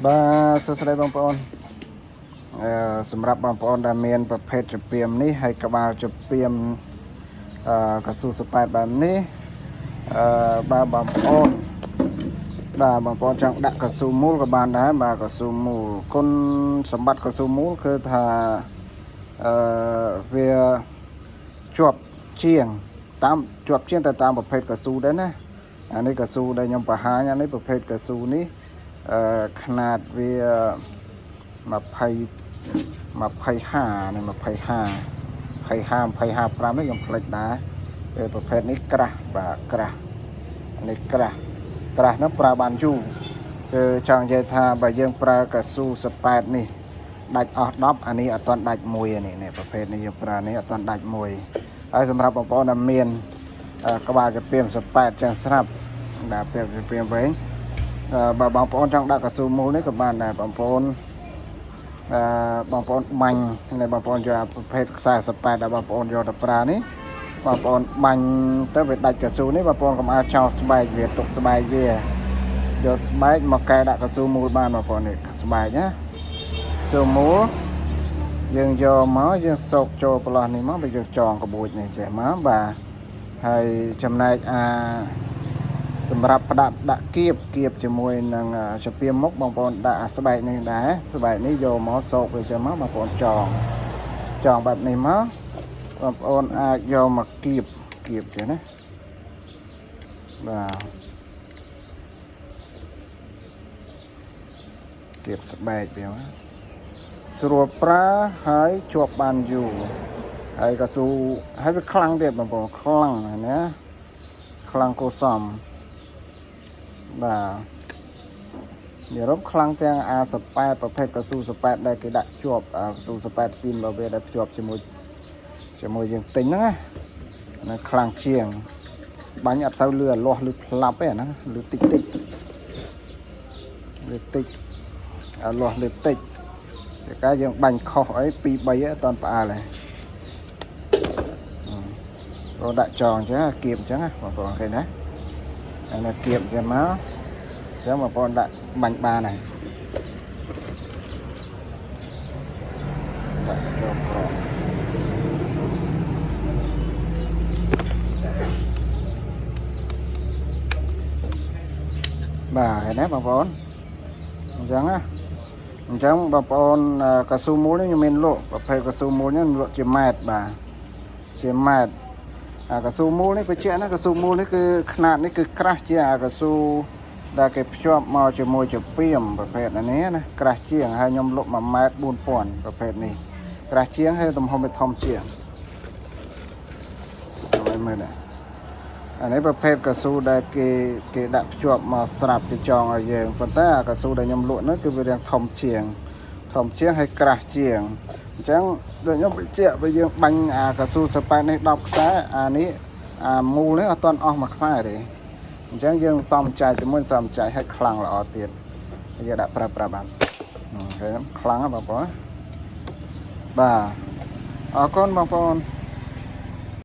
បាទសួស្តីបងប្អូនសម្រាប់បងប្អូនដែលមានប្រភេទចំពាមនេះហើយក្បាលចំពាមកស៊ូសប៉ែតបែបនេះបាទបងប្អូនចង់ដាក់កស៊ូមូលក៏បានដែរបាទកស៊ូមូលគុណសម្បត្តិកស៊ូមូលគឺថាវាជាប់ជាងតែតាមប្រភេទកស៊ូដែរណាអានេះកស៊ូដែលខ្ញុំបង្ហាញអានេះប្រភេទកស៊ូនេះຂະຫນາດវា20 25នេះ25នេះខ្ញុំផ្លេចដែរប្រភេទនេះក្រាស់បាទក្រាស់នេះក្រាស់នោះប្រើបានយូរគឺចង់និយាយថាបើយើងប្រើកស៊ូសប៉ែតនេះដាច់អស់10អានេះអត់ទាន់ដាច់មួយនេះប្រភេទនេះយើងប្រើនេះអត់ទាន់ដាច់មួយហើយសម្រាប់បងប្អូនដែលមានក្បាលចំពាមសប៉ែតចឹងស្រាប់បាទពេលចំពាមវិញបើបងប្អូនចង់ដាក់កស៊ូមូលនេះក៏បានដែរបងប្អូនបាញ់នៃបងប្អូនយកប្រភេទខ្សែសប៉ែតដែលបងប្អូនយកទៅប្រើនេះបងប្អូនបាញ់ទៅវាដាច់កស៊ូនេះបងប្អូនកុំអាចចោលស្បែកវាទុកស្បែកវាយកស្បែកមកកែដាក់កស៊ូមូលបានបងប្អូននេះស្បែកណាកស៊ូមូលយើងយកមកយើងសោកចូលប្រឡោះនេះមកបើយើងចងក្បួចនេះចេះមកបាទហើយចំណែកសម្រាប់ផ្ដាប់ដាក់គៀបជាមួយនឹងចំពាមមុខបងប្អូនដាក់ស្បែកនេះដែរស្បែកនេះយកមកសោកវាចឹងមកបងប្អូនចងបែបនេះមកបងប្អូនអាចយកមកគៀបចឹងណាបាទគៀបស្បែកវាស្រួលប្រើហើយជាប់បានយូរហើយកស៊ូហើយវាខ្លាំងទៀតបងប្អូនខ្លាំងណាខ្លាំងគួរសមបាទនិយាយរំខ្លាំងទាំងសប៉ែតប្រភេទកស៊ូសប៉ែតដែលគេដាក់ជាប់កស៊ូសប៉ែតស៊ីនរបស់វាដែលភ្ជាប់ជាមួយយើងទិញហ្នឹងណាខ្លាំងជាងបាញ់អត់សូវលឺអាលាស់លឺផ្លាប់ទេអាហ្នឹងលឺតិចអាលាស់លឺតិចតែកាលយើងបាញ់ខុសអី2 3អត់តាន់ផ្អើលទេបងដាក់ចងអញ្ចឹងគៀបអញ្ចឹងបងប្អូនឃើញណាអានេះគៀបអញ្ចឹងមកចឹងបងប្អូនដាក់បាញ់បានហើយដាក់ចូលក្រោមបាទឃើញណាបងប្អូនអញ្ចឹងបងប្អូនកស៊ូមូលនេះខ្ញុំមានលក់ប្រភេទកស៊ូមូលនេះលក់ជាម៉ែត្របាទជាម៉ែត្រកស៊ូមូលនេះបញ្ជាក់ណាកស៊ូមូលនេះគឺຂະຫນາດនេះគឺក្រាស់ជាងកស៊ូដែលគេភ្ជាប់មកជាមួយចំពាមប្រភេទនេះណាក្រាស់ជាងហើយខ្ញុំលក់1ម៉ែត្រ4000ប្រភេទនេះក្រាស់ជាងហើយទំហំវាធំជាងមើលណាអានេះប្រភេទកស៊ូដែលគេដាក់ភ្ជាប់មកស្រាប់គេចងឲ្យយើងប៉ុន្តែអាកស៊ូដែលខ្ញុំលក់នោះគឺវារាងធំជាងហើយក្រាស់ជាងអញ្ចឹងដូចខ្ញុំបញ្ជាក់បើយើងបាញ់អាកស៊ូសប៉ែតនេះ10ខ្សែអានេះមូលនេះអត់ទាន់អស់មួយខ្សែទេអញ្ចឹងយើងសំចៃជាមួយសំចៃឲ្យខ្លាំងល្អទៀតយើងដាក់ប្រើបានឃើញខ្លាំងណាបងប្អូនបាទអរគុណបងប្អូន